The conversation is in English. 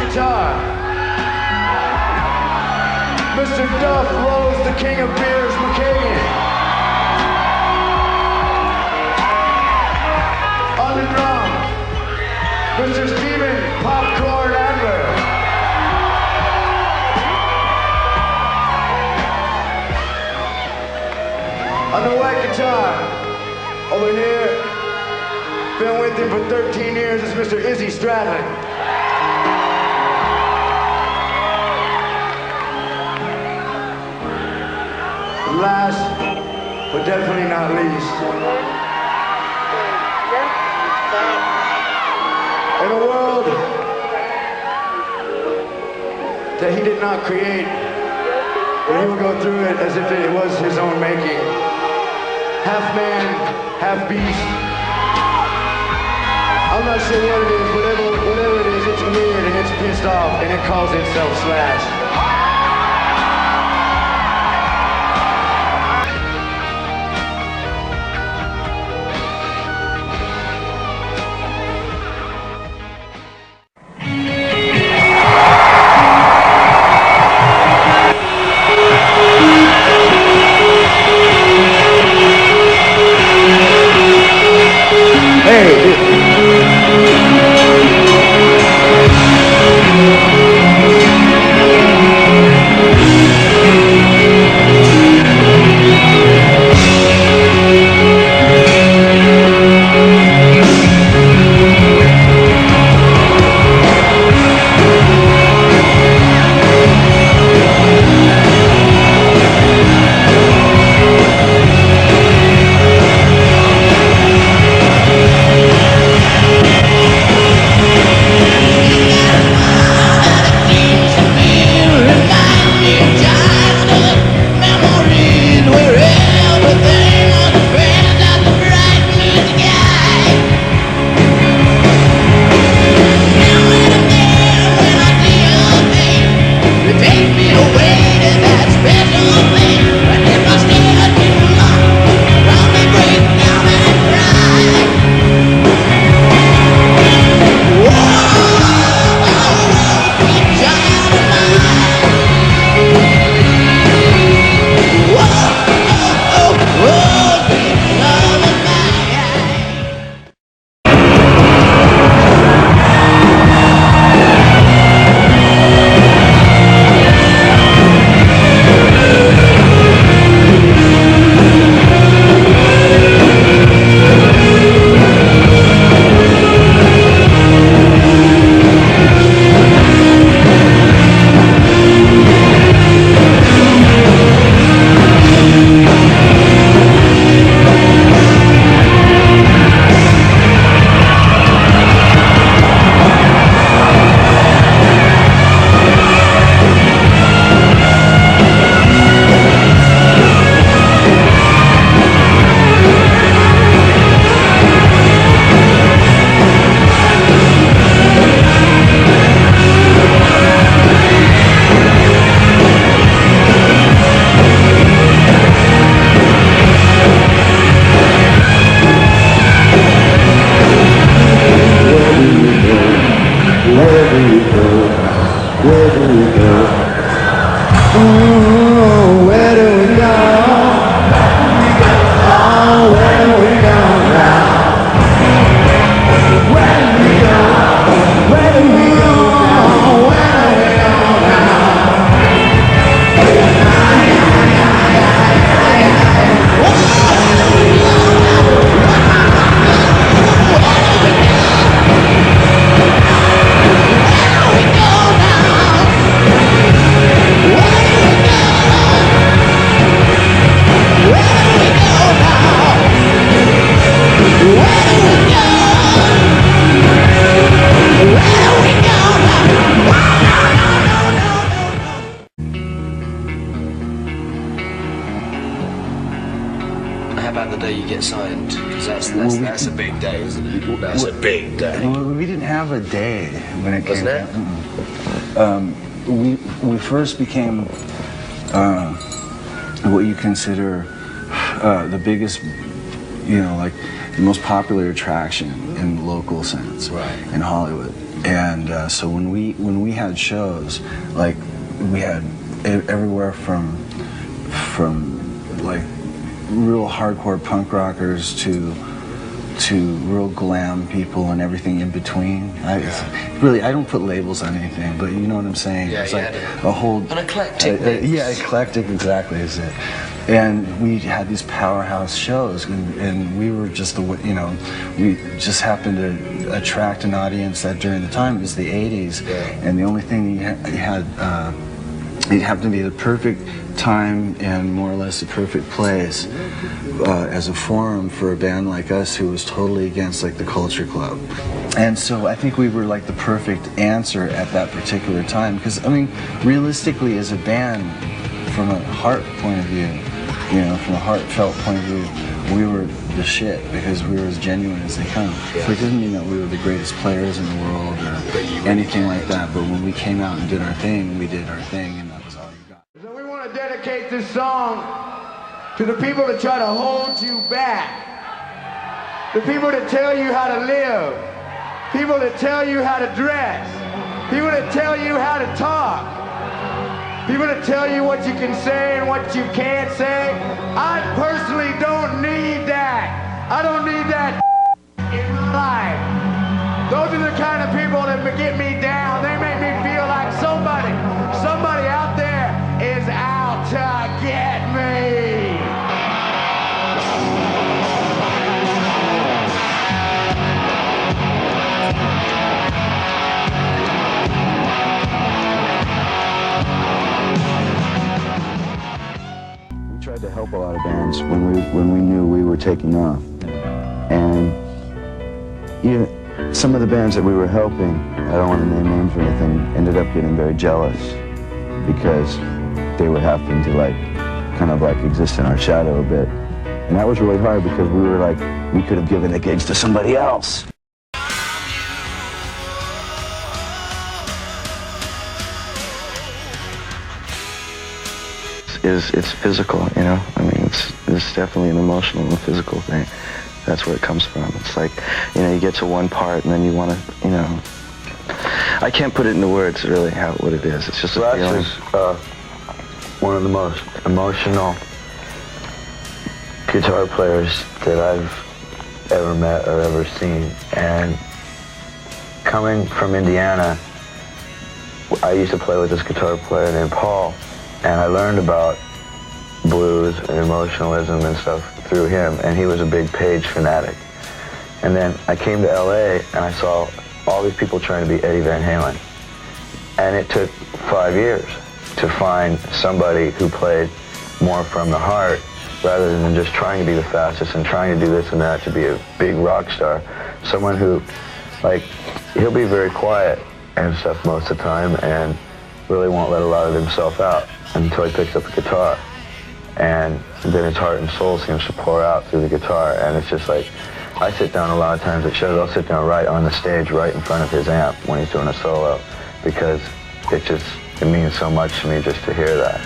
guitar, Mr. Duff Rose, the King of Beers, McKagan. On the drums, Mr. Steven Popcorn Adler. On the white guitar, over here, been with him for 13 years, is Mr. Izzy Stradlin. Last, but definitely not least, in a world that he did not create, but he would go through it as if it was his own making. Half man, half beast. I'm not sure what it is, whatever it is, it's weird and it's pissed off and it calls itself Slash. That's a big day, isn't it? That's a big day. We didn't have a day when it came. Wasn't it? We first became what you consider the biggest, like the most popular attraction in the local sense, right, in Hollywood. And so when we had shows, like we had everywhere from like real hardcore punk rockers to real glam people and everything in between. I don't put labels on anything, but you know what I'm saying? Yeah, it's like a whole... An eclectic. Yeah, eclectic, exactly is it. And we had these powerhouse shows, and we were just we just happened to attract an audience that during the time, it was the 80s, and the only thing you had, it happened to be the perfect time and more or less the perfect place as a forum for a band like us who was totally against like the culture club. And so I think we were like the perfect answer at that particular time, because I mean realistically as a band, from a heart point of view, you know, from a heartfelt point of view, we were the shit because we were as genuine as they come. So it doesn't mean that we were the greatest players in the world or anything like that, but when we came out and did our thing, we did our thing, and that was all you got. So we want to dedicate this song to the people that try to hold you back, the people that tell you how to live, people that tell you how to dress, people that tell you how to talk, people that tell you what you can say and what you can't say. I personally don't need that. I don't need that in my life. Those are the kind of people that get me down. They make me feel like somebody out there is out to get me. We tried to help a lot of bands when we knew we were taking off, and some of the bands that we were helping, I don't want to name names or anything, ended up getting very jealous because they were having to kind of exist in our shadow a bit, and that was really hard because we were we could have given the gigs to somebody else. It's physical, you know. I mean, it's definitely an emotional and physical thing. That's where it comes from. It's like, you get to one part and then you want to, I can't put it into words really what it is. It's just a feeling. Is one of the most emotional guitar players that I've ever met or ever seen. And coming from Indiana, I used to play with this guitar player named Paul, and I learned about blues and emotionalism and stuff through him, and he was a big Page fanatic. And then I came to LA and I saw all these people trying to be Eddie Van Halen. And it took 5 years to find somebody who played more from the heart rather than just trying to be the fastest and trying to do this and that to be a big rock star. Someone who, he'll be very quiet and stuff most of the time and really won't let a lot of himself out until he picks up the guitar. And then his heart and soul seems to pour out through the guitar. And it's just I sit down a lot of times at shows, I'll sit down right on the stage, right in front of his amp when he's doing a solo, because it means so much to me just to hear that.